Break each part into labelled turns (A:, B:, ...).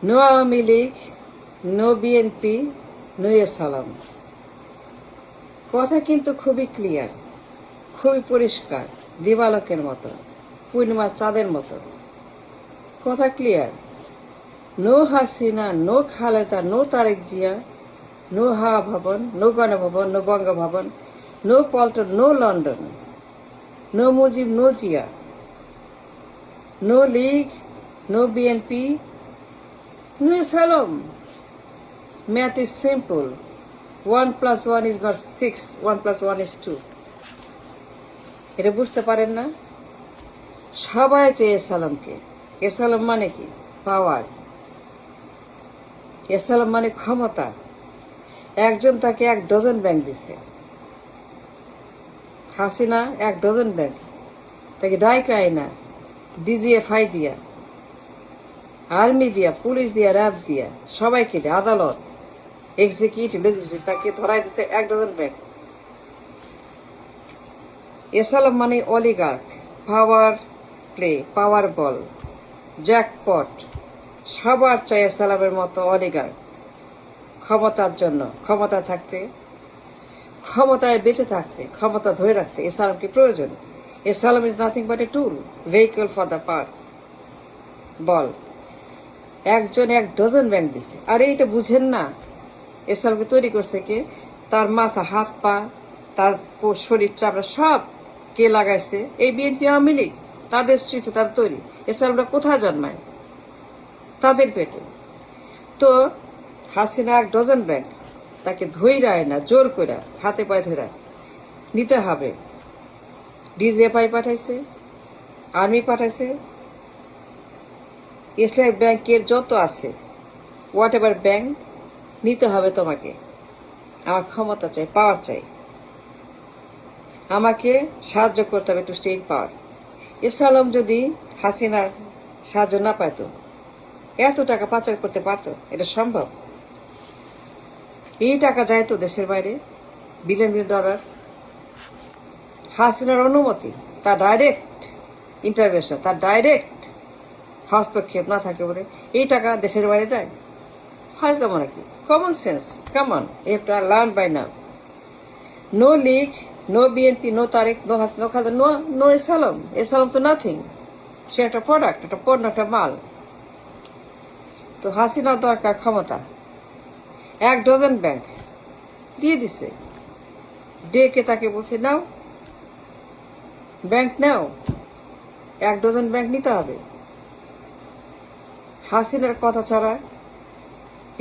A: No Awami League, no BNP, no Salam. কথা কিন্তু খুবই ক্লিয়ার, খুবই পরিষ্কার, দিবালোকের মতো, পূর্ণিমার চাঁদের মতো। কথা clear. No Hasina, no Khaleda, no Tarique Zia, no Hawa Bhaban, no Ganabhaban, no Bangabhaban, no Paltan, no London, no Mujib, no Zia, no League, no BNP, no Salam. Math is simple. 1 plus 1 is not 6, 1 plus 1 is 2. এটা বুঝতে পারেন না? সবাই চেয়ে এসালামকে। এসালাম মানে কি? পাওয়ার। এসালাম মানে ক্ষমতা। একজন তাকে 1 ডজন ব্যাংক দিছে। হাসিনা 1 ডজন ব্যাংক তাকে ডাইকায় না, ডিজিএফআই দিয়া, আর্মি দিয়া, পুলিশ দিয়া, র্যাব দিয়া, সবাইকে দিয়ে, আদালত, এক্সিকিউটিভ, লেজিসলেটিভ, তাকে ধরাই দিছে 1 ডজন ব্যাংক। এসালাম মানে oligarch, power play, power ball, jackpot. সবার চাই এসালামের মতো অলিগার্ক ক্ষমতার জন্য, ক্ষমতা থাকতে, ক্ষমতায় বেঁচে থাকতে, ক্ষমতা ধরে রাখতে এসালামকে প্রয়োজন। S Alam is nothing but a tool, vehicle for the power ball. একজন 1 ডজন ব্যাংক দিছে। আর এইটা বুঝেন না, এসালামকে তৈরি করছে কে? তার মাথা, হাত পা, তার শরীর চামড়া সব কে লাগাইছে? এই বিএনপি আওয়ামী লীগ, তাদের সৃষ্টি, তার তৈরি। এসালামরা কোথায় জন্মায়? তাদের পেটে। তো হাসিনা 1 ডজন ব্যাংক তাকে ধইরায় না, জোর করে হাতে পায়ে ধরা নিতে হবে। ডিজিএফআই পাঠাইছে, আর্মি পাঠাইছে, ইসলামিক ব্যাংকের যত আছে, হোয়াট এভার ব্যাংক, নিতে হবে তোমাকে। আমার ক্ষমতা চাই, পাওয়ার চাই, আমাকে সাহায্য করতে হবে টু স্টে ইন পাওয়ার। এসালাম যদি হাসিনার সাহায্য না পাইতো, এত টাকা পাচার করতে পারতো? এটা সম্ভব? এই টাকা যাইতো দেশের বাইরে, বিলিয়ন বিলিয়ন ডলার। হাসিনার অনুমতি, তার ডাইরেক্ট ইন্টারভেনশন, তার ডাইরেক্ট হস্তক্ষেপ না থাকে বলে এই টাকা দেশের বাইরে যায়? ফাজলামো নাকি? Common sense, common, you have to learn by now. No League, no BNP, no Tarique, no Hasina, no Khaleda, no S Alam. S Alam তো নাথিং। সে একটা প্রোডাক্ট, একটা পণ্য, একটা মাল। তো হাসিনার দরকার ক্ষমতা। 1 ডজন ব্যাংক দিয়ে দিছে, ডেকে তাকে বলছে নাও ব্যাংক, নাও 1 ডজন ব্যাংক নিতে হবে। হাসিনার কথা ছাড়া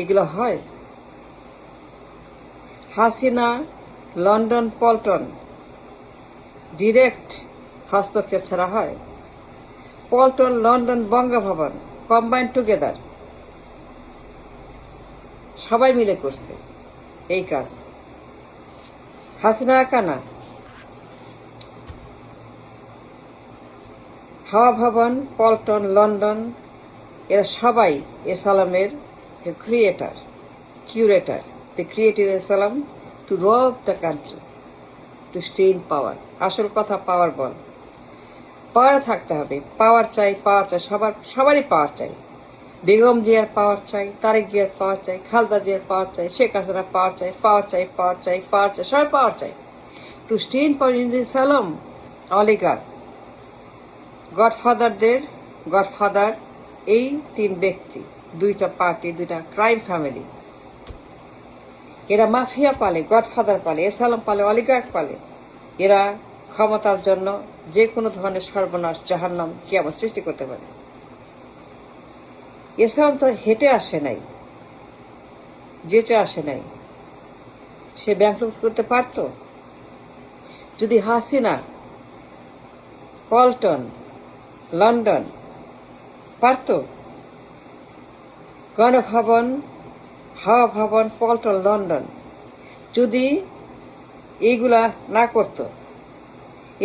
A: এগুলো হয়? হাসিনা, লন্ডন, পল্টন ডিরেক্ট হস্তক্ষেপ ছাড়া হয়? Paltan, London, Bangabhaban combined together সবাই মিলে করছে এই কাজ। হাসিনা একা না। হাওয়া ভবন, পল্টন, লন্ডন, এরা সবাই এসালামের ক্রিয়েটার, কিউরেটার। দে ক্রিয়েটেড এসালাম টু রব the country, to stay in পাওয়ার। আসল কথা পাওয়ার বল। পাওয়ার থাকতে হবে, পাওয়ার চাই, পাওয়ার চাই, সবারই পাওয়ার চাই। বেগম জিয়ার পাওয়ার চাই, তারেক জিয়ার পাওয়ার চাই, খালেদা জিয়ার পাওয়ার চাই, শেখ হাসিনার পাওয়ার চাই, পাওয়ার চাই, পাওয়ার চাই, পাওয়ার চাই, সবাই পাওয়ার চাই। To stay in power in সালাম অলিগার গডফাদারদের গডফাদার এই 3 ব্যক্তি, 2টা পার্টি, 2টা ক্রাইম ফ্যামিলি। এরা মাফিয়া পালে, গডফাদার পালে, এসালাম পালে, অলিগার্ক পালে। এরা ক্ষমতার জন্য যে কোনো ধরনের সর্বনাশ, জাহান্নাম, কিয়ামত সৃষ্টি করতে পারে। এসালাম তো হেঁটে আসে নাই, যেচে আসে নাই। সে ব্যাংক লুট করতে পারতো যদি হাসিনা, পল্টন, লন্ডন পারত। গণভবন, হাওয়া ভবন, পল্টন, লন্ডন যদি এইগুলা না করত,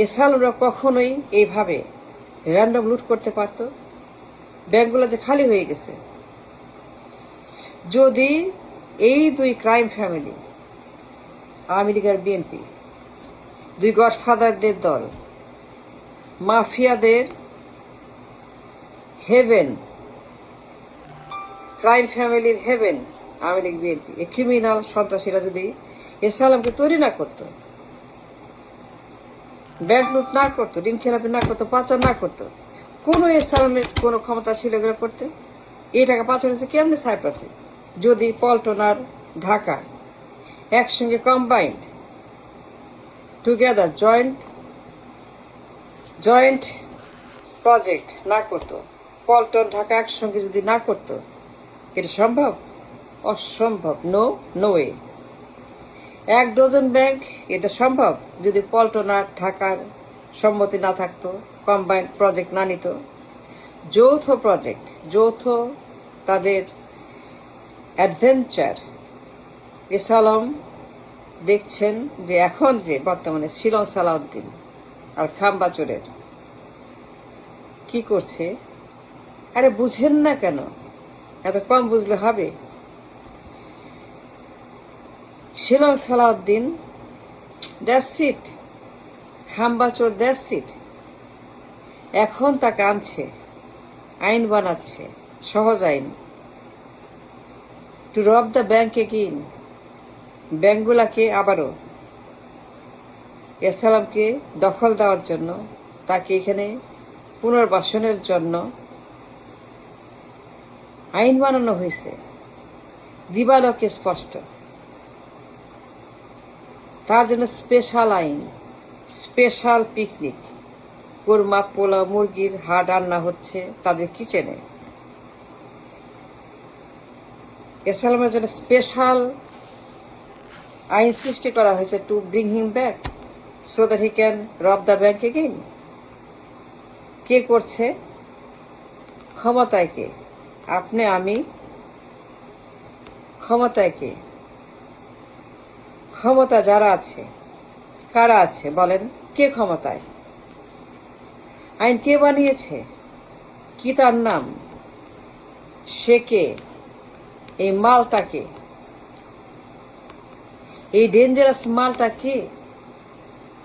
A: এসালামরা কখনোই এইভাবে র্যান্ডম লুট করতে পারত? ব্যাংকগুলো যে খালি হয়ে গেছে, যদি এই 2 ক্রাইম ফ্যামিলি, আওয়ামী লীগ আর বিএনপি, 2 গডফাদারদের দল, মাফিয়াদের হেভেন ক্রাইম ফ্যামিলির হেভেন আওয়ামী লীগ বিএনপি, এই ক্রিমিনাল সন্ত্রাসীরা যদি এসালামকে তৈরি না করতো, ব্যাংক লুট না করতো, ঋণ খেলাপি না করতো, পাচার না করতো, কোনো এসালামের কোনো ক্ষমতা ছিল এগুলো করতে? এই টাকা পাচার হয়েছে কেমনি সাইপ্রাসে? যদি পল্টন আর ঢাকা একসঙ্গে কম্বাইন্ড টুগেদার জয়েন্ট প্রজেক্ট না করতো, পল্টন ঢাকা একসঙ্গে যদি না করতো, এটা সম্ভব? অসম্ভব। No way. 1 ডজন ব্যাংক, এটা সম্ভব যদি পল্টন আর ঢাকার সম্মতি না থাকতো, কম্বাইন্ড প্রজেক্ট না নিত। যৌথ প্রজেক্ট, যৌথ তাদের অ্যাডভেঞ্চার। এসালাম দেখছেন যে এখন যে বর্তমানে শিলং সালাউদ্দিন আর খাম্বাচোরের কি করছে, আরে বুঝেন না কেন? এত কম বুঝলে হবে? শিলং সালাউদ্দিন দ্যাটস ইট, খাম্বাচোর দ্যাটস ইট। এখন তাকে আনছে, আইন বানাচ্ছে, সহজ আইন, টু রব দ্য ব্যাংক এগেইন। ব্যাংকগুলাকে আবারও এসালামকে দখল দেওয়ার জন্য, তাকে এখানে পুনর্বাসনের জন্য আইন বানানো হয়েছে, দিবালোকে স্পষ্ট। তার জন্য স্পেশাল আইন, স্পেশাল পিকনিক, কোরমা, পোলা, মুরগির হাড় রান্না হচ্ছে তাদের কিচেনে। এসালামের জন্য স্পেশাল আইন সৃষ্টি করা হয়েছে to bring him back so that he can রব দ্য ব্যাংক এগেইন। কে করছে? ক্ষমতায় কে? আপনি, আমি। ক্ষমতায় কে? ক্ষমতা যারা আছে, কারা আছে বলেন? কে ক্ষমতায়? আইন কে বানিয়েছে? কি তার নাম? সে কে? এই মালটা কে? এই ডেঞ্জারাস মালটা কে?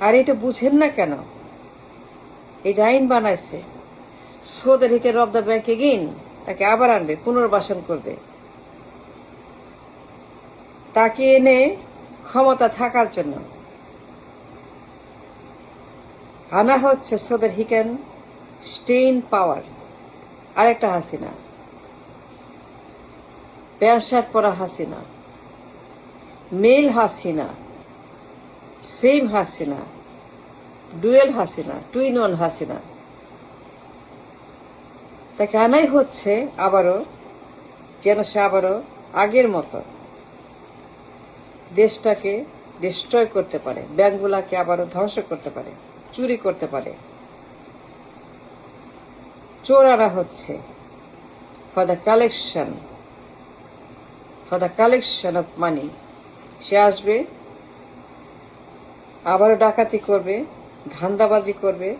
A: আর এটা বুঝেন না কেন? এই যে আইন বানাইছে সো দ্যাট হি ক্যান রব দ্য ব্যাংক এগেইন, তাকে আবার আনবে, পুনর্বাসন করবে, তাকে এনে ক্ষমতা থাকার জন্য আনা হচ্ছে so that he can stay in power. আরেকটা হাসিনা, প্যান্ট শার্ট পরা Hasina, male Hasina, same Hasina, dual Hasina, twin one Hasina. তাকে আনাই হচ্ছে আবারও, যেন সে আবারও আগের মতো দেশটাকে ডিস্ট্রয় করতে পারে, ব্যাংকগুলাকে আবারও ধ্বংস করতে পারে, চুরি করতে পারে। চোর আনা হচ্ছে for the collection of money. সে আসবে, আবারও ডাকাতি করবে, ধান্দাবাজি করবে,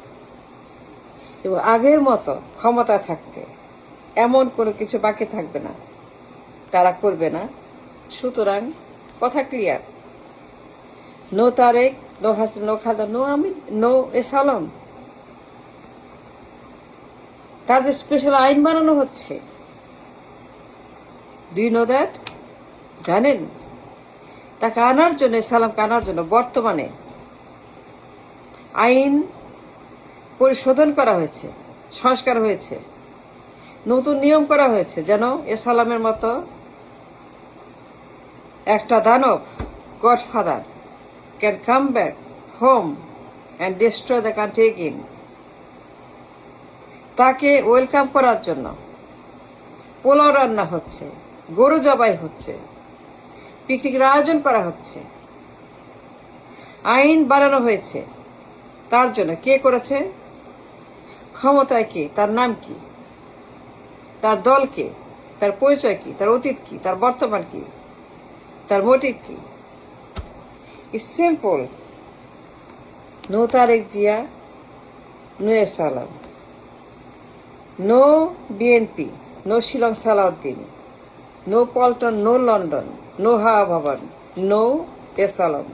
A: এবং আগের মতো ক্ষমতা থাকতে এমন কোনো কিছু বাকি থাকবে না, তারা করবে না। সুতরাং কথা clear, no Tarique, no Hasina, no Khaleda, no আমি, নো এসালাম। তাদের স্পেশাল আইন বানানো হচ্ছে। Do you know that? জানেন? তাকে আনার জন্য, এসালামকে আনার জন্য বর্তমানে আইন পরিশোধন করা হয়েছে, সংস্কার হয়েছে, নতুন নিয়ম করা হয়েছে, যেন এসালামের মতো একটা দানব, godfather, can come back home and destroy the country again. তাকে ওয়েলকাম করার জন্য পোলাও রান্না হচ্ছে, গরু জবাই হচ্ছে, পিকনিকের আয়োজন করা হচ্ছে, আইন বানানো হয়েছে তার জন্য। কে করেছে? ক্ষমতায় কে? তার নাম কি? তার দল কে? তার পরিচয় কি? তার অতীত কি? তার বর্তমান কি? তার মোটিভ কি? It's simple, no Tarique Zia, no asylum, no BNP, no Shillong Salahuddin, no Paltan, no London, no Hawa Bhaban, no asylum.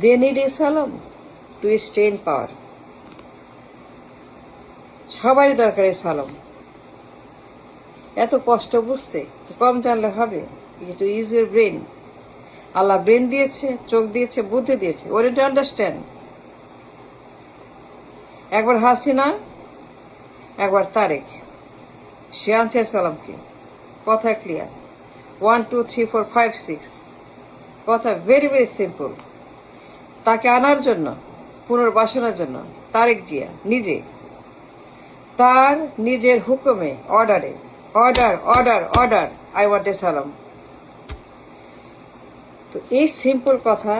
A: They need asylum to stay in power. সবারই দরকার এই সালাম। এত কষ্ট বুঝতে তো কম জানলে হবে? একটু use your brain. Allah brain দিয়েছে, চোখ দিয়েছে, বুদ্ধি দিয়েছে, ওর টু আন্ডারস্ট্যান্ড। একবার হাসিনা, একবার তারেক, সে আনছে সালামকে। কথা ক্লিয়ার। 1 2 3 4 5 6, কথা ভেরি ভেরি সিম্পল। তাকে আনার জন্য, পুনর্বাসনের জন্য তারেক জিয়া নিজে তার নিজের হুকুমে, অর্ডারে, order order order, I want a সালাম। তো এই সিম্পল কথা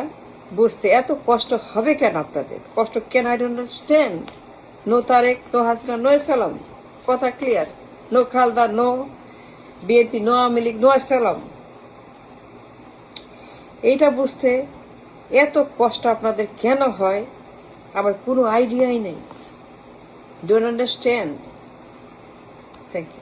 A: বুঝতে এত কষ্ট হবে কেন আপনাদের? কষ্ট কেন? I don't understand. No Tarique, no Hasina, no Salam. কথা clear. No Khaleda, no BNP, no Awami League, no Salam. এইটা বুঝতে এত কষ্ট আপনাদের কেন হয় আমার কোনো আইডিয়াই নেই। Don't understand. Thank you.